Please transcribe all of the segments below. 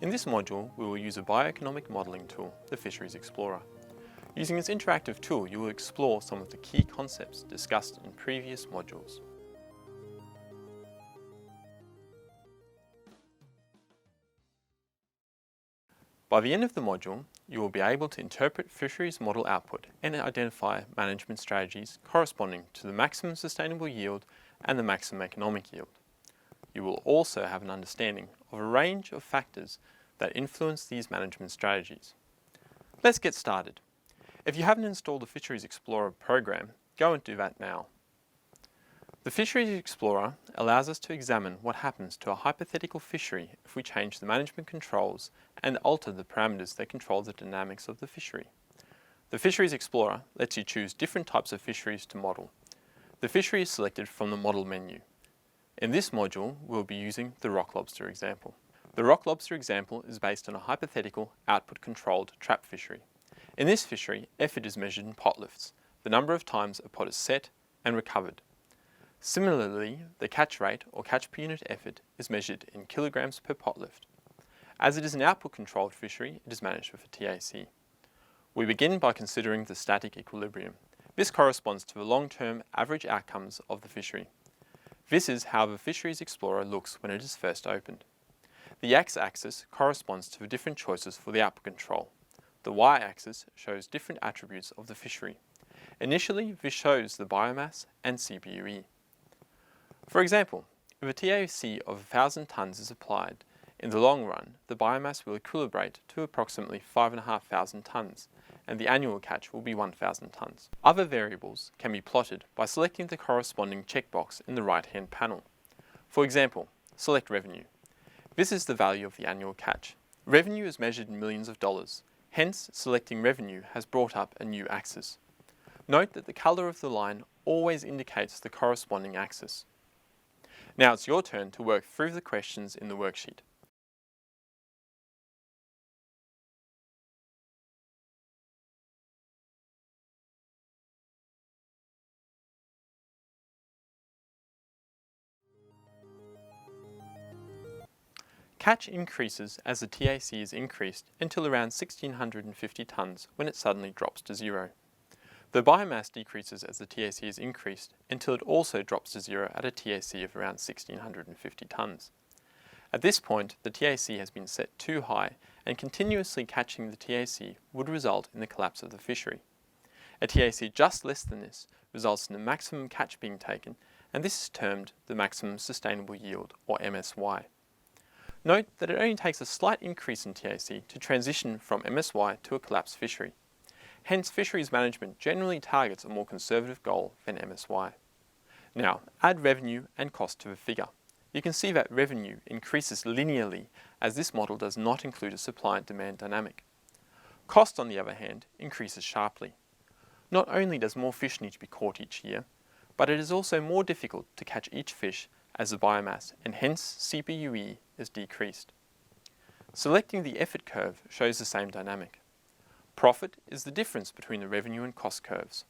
In this module, we will use a bioeconomic modelling tool, the Fisheries Explorer. Using this interactive tool, you will explore some of the key concepts discussed in previous modules. By the end of the module, you will be able to interpret fisheries model output and identify management strategies corresponding to the maximum sustainable yield and the maximum economic yield. You will also have an understanding of a range of factors that influence these management strategies. Let's get started. If you haven't installed the Fisheries Explorer program, go and do that now. The Fisheries Explorer allows us to examine what happens to a hypothetical fishery if we change the management controls and alter the parameters that control the dynamics of the fishery. The Fisheries Explorer lets you choose different types of fisheries to model. The fishery is selected from the model menu. In this module, we'll be using the rock lobster example. The rock lobster example is based on a hypothetical output-controlled trap fishery. In this fishery, effort is measured in pot lifts, the number of times a pot is set and recovered. Similarly, the catch rate or catch per unit effort is measured in kilograms per pot lift. As it is an output-controlled fishery, it is managed with a TAC. We begin by considering the static equilibrium. This corresponds to the long-term average outcomes of the fishery. This is how the Fisheries Explorer looks when it is first opened. The x-axis corresponds to the different choices for the output control. The y-axis shows different attributes of the fishery. Initially, this shows the biomass and CPUE. For example, if a TAC of 1,000 tonnes is applied, in the long run, the biomass will equilibrate to approximately 5,500 tonnes, and the annual catch will be 1,000 tonnes. Other variables can be plotted by selecting the corresponding checkbox in the right-hand panel. For example, select revenue. This is the value of the annual catch. Revenue is measured in millions of dollars. Hence, selecting revenue has brought up a new axis. Note that the colour of the line always indicates the corresponding axis. Now it's your turn to work through the questions in the worksheet. Catch increases as the TAC is increased until around 1,650 tonnes when it suddenly drops to zero. The biomass decreases as the TAC is increased until it also drops to zero at a TAC of around 1,650 tonnes. At this point, the TAC has been set too high, and continuously catching the TAC would result in the collapse of the fishery. A TAC just less than this results in the maximum catch being taken, and this is termed the maximum sustainable yield, or MSY. Note that it only takes a slight increase in TAC to transition from MSY to a collapsed fishery. Hence, fisheries management generally targets a more conservative goal than MSY. Now, add revenue and cost to the figure. You can see that revenue increases linearly as this model does not include a supply and demand dynamic. Cost, on the other hand, increases sharply. Not only does more fish need to be caught each year, but it is also more difficult to catch each fish as a biomass, and hence CPUE is decreased. Selecting the effort curve shows the same dynamic. Profit is the difference between the revenue and cost curves.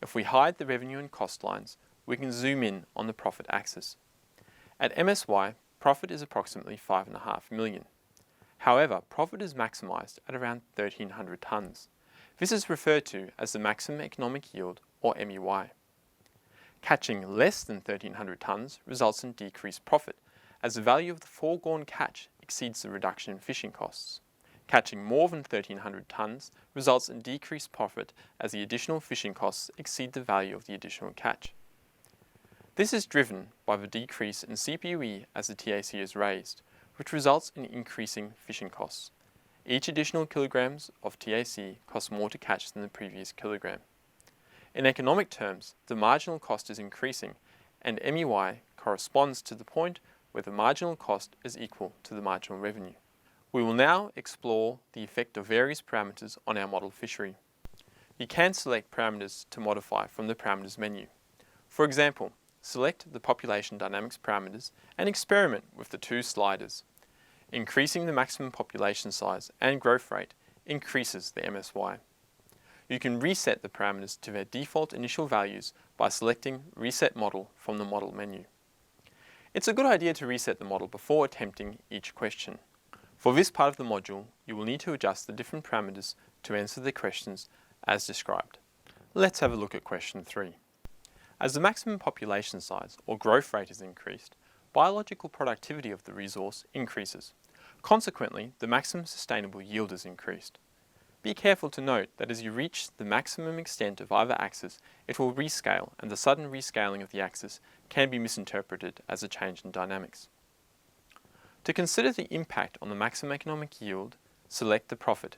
If we hide the revenue and cost lines, we can zoom in on the profit axis. At MSY, profit is approximately 5.5 million. However, profit is maximised at around 1,300 tonnes. This is referred to as the maximum economic yield, or MEY. Catching less than 1,300 tonnes results in decreased profit, as the value of the foregone catch exceeds the reduction in fishing costs. Catching more than 1,300 tonnes results in decreased profit as the additional fishing costs exceed the value of the additional catch. This is driven by the decrease in CPUE as the TAC is raised, which results in increasing fishing costs. Each additional kilograms of TAC costs more to catch than the previous kilogram. In economic terms, the marginal cost is increasing, and MEY corresponds to the point where the marginal cost is equal to the marginal revenue. We will now explore the effect of various parameters on our model fishery. You can select parameters to modify from the parameters menu. For example, select the population dynamics parameters and experiment with the two sliders. Increasing the maximum population size and growth rate increases the MSY. You can reset the parameters to their default initial values by selecting Reset Model from the Model menu. It's a good idea to reset the model before attempting each question. For this part of the module, you will need to adjust the different parameters to answer the questions as described. Let's have a look at question 3. As the maximum population size or growth rate is increased, biological productivity of the resource increases. Consequently, the maximum sustainable yield is increased. Be careful to note that as you reach the maximum extent of either axis, it will rescale, and the sudden rescaling of the axis can be misinterpreted as a change in dynamics. To consider the impact on the maximum economic yield, select the profit.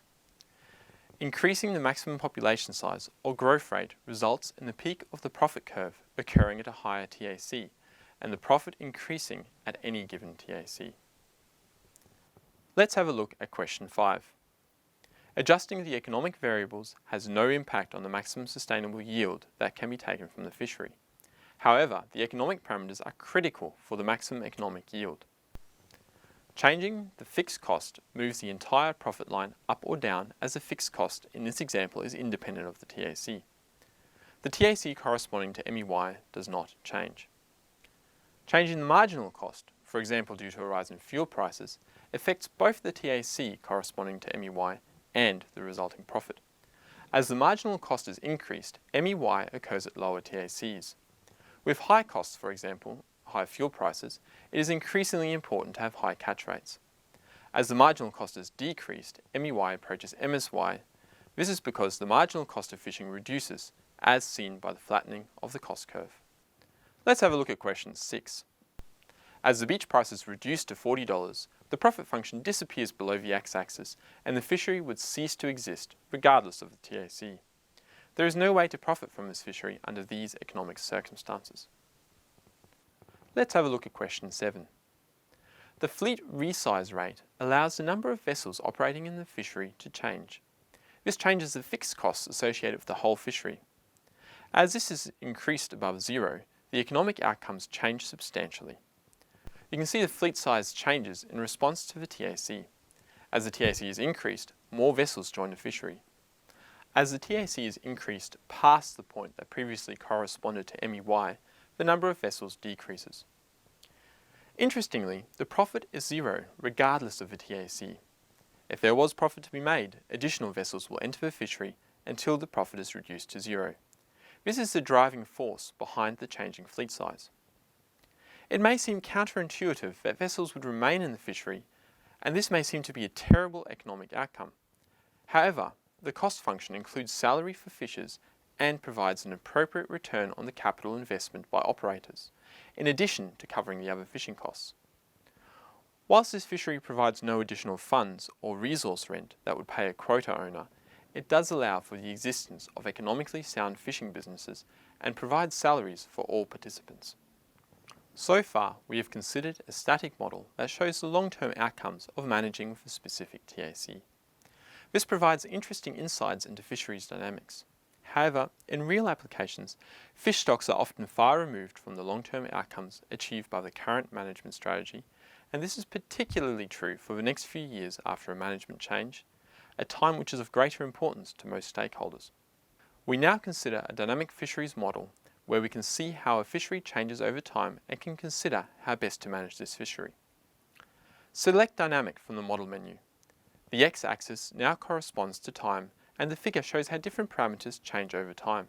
Increasing the maximum population size or growth rate results in the peak of the profit curve occurring at a higher TAC, and the profit increasing at any given TAC. Let's have a look at question 5. Adjusting the economic variables has no impact on the maximum sustainable yield that can be taken from the fishery. However, the economic parameters are critical for the maximum economic yield. Changing the fixed cost moves the entire profit line up or down, as the fixed cost in this example is independent of the TAC. The TAC corresponding to MEY does not change. Changing the marginal cost, for example due to a rise in fuel prices, affects both the TAC corresponding to MEY and the resulting profit. As the marginal cost is increased, MEY occurs at lower TACs. With high costs, for example, high fuel prices, it is increasingly important to have high catch rates. As the marginal cost is decreased, MEY approaches MSY. This is because the marginal cost of fishing reduces, as seen by the flattening of the cost curve. Let's have a look at question 6. As the beach price is reduced to $40, the profit function disappears below the x-axis and the fishery would cease to exist, regardless of the TAC. There is no way to profit from this fishery under these economic circumstances. Let's have a look at question 7. The fleet resize rate allows the number of vessels operating in the fishery to change. This changes the fixed costs associated with the whole fishery. As this is increased above zero, the economic outcomes change substantially. You can see the fleet size changes in response to the TAC. As the TAC is increased, more vessels join the fishery. As the TAC is increased past the point that previously corresponded to MEY, the number of vessels decreases. Interestingly, the profit is zero regardless of the TAC. If there was profit to be made, additional vessels will enter the fishery until the profit is reduced to zero. This is the driving force behind the changing fleet size. It may seem counterintuitive that vessels would remain in the fishery, and this may seem to be a terrible economic outcome. However, the cost function includes salary for fishers and provides an appropriate return on the capital investment by operators, in addition to covering the other fishing costs. Whilst this fishery provides no additional funds or resource rent that would pay a quota owner, it does allow for the existence of economically sound fishing businesses and provides salaries for all participants. So far, we have considered a static model that shows the long-term outcomes of managing with a specific TAC. This provides interesting insights into fisheries dynamics. However, in real applications, fish stocks are often far removed from the long-term outcomes achieved by the current management strategy, and this is particularly true for the next few years after a management change, a time which is of greater importance to most stakeholders. We now consider a dynamic fisheries model where we can see how a fishery changes over time and can consider how best to manage this fishery. Select Dynamic from the Model menu. The x-axis now corresponds to time, and the figure shows how different parameters change over time.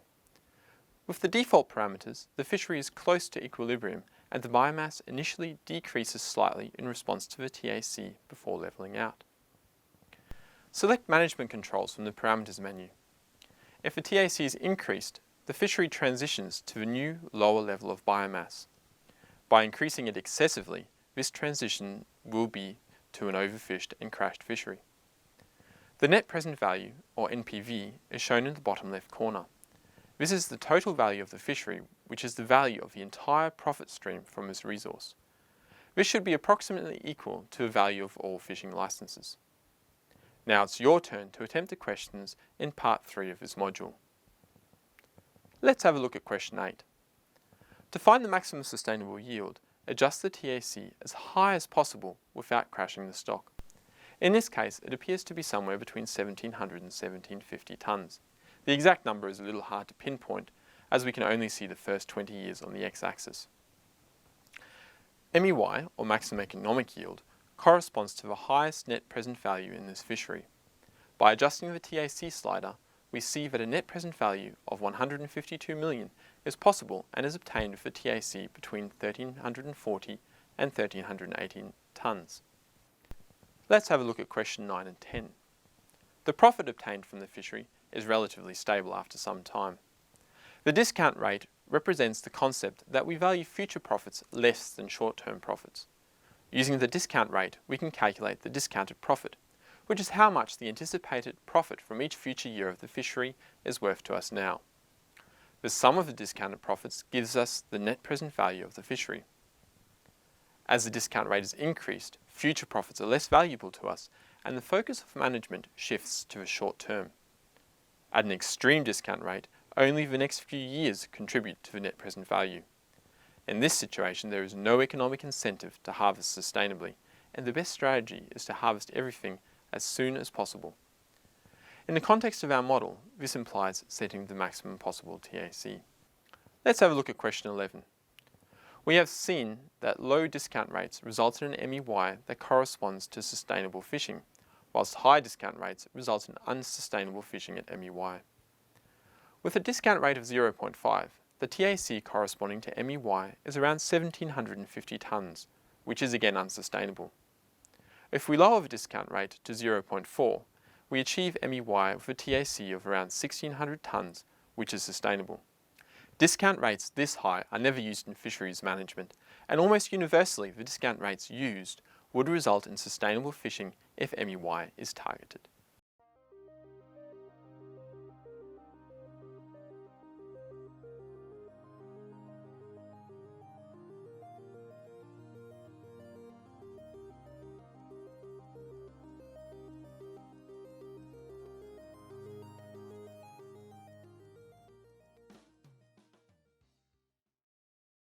With the default parameters, the fishery is close to equilibrium and the biomass initially decreases slightly in response to the TAC before levelling out. Select Management Controls from the Parameters menu. If the TAC is increased, the fishery transitions to a new, lower level of biomass. By increasing it excessively, this transition will be to an overfished and crashed fishery. The net present value, or NPV, is shown in the bottom left corner. This is the total value of the fishery, which is the value of the entire profit stream from this resource. This should be approximately equal to the value of all fishing licenses. Now it's your turn to attempt the questions in part 3 of this module. Let's have a look at question 8. To find the maximum sustainable yield, adjust the TAC as high as possible without crashing the stock. In this case, it appears to be somewhere between 1,700 and 1,750 tonnes. The exact number is a little hard to pinpoint, as we can only see the first 20 years on the x-axis. MEY, or maximum economic yield, corresponds to the highest net present value in this fishery. By adjusting the TAC slider, we see that a net present value of 152 million is possible and is obtained with the TAC between 1,340 and 1,318 tonnes. Let's have a look at question 9 and 10. The profit obtained from the fishery is relatively stable after some time. The discount rate represents the concept that we value future profits less than short-term profits. Using the discount rate, we can calculate the discounted profit, which is how much the anticipated profit from each future year of the fishery is worth to us now. The sum of the discounted profits gives us the net present value of the fishery. As the discount rate is increased, future profits are less valuable to us, and the focus of management shifts to the short term. At an extreme discount rate, only the next few years contribute to the net present value. In this situation, there is no economic incentive to harvest sustainably, and the best strategy is to harvest everything as soon as possible. In the context of our model, this implies setting the maximum possible TAC. Let's have a look at question 11. We have seen that low discount rates result in an MEY that corresponds to sustainable fishing, whilst high discount rates result in unsustainable fishing at MEY. With a discount rate of 0.5, the TAC corresponding to MEY is around 1,750 tonnes, which is again unsustainable. If we lower the discount rate to 0.4, we achieve MEY with a TAC of around 1,600 tonnes, which is sustainable. Discount rates this high are never used in fisheries management, and almost universally the discount rates used would result in sustainable fishing if MEY is targeted.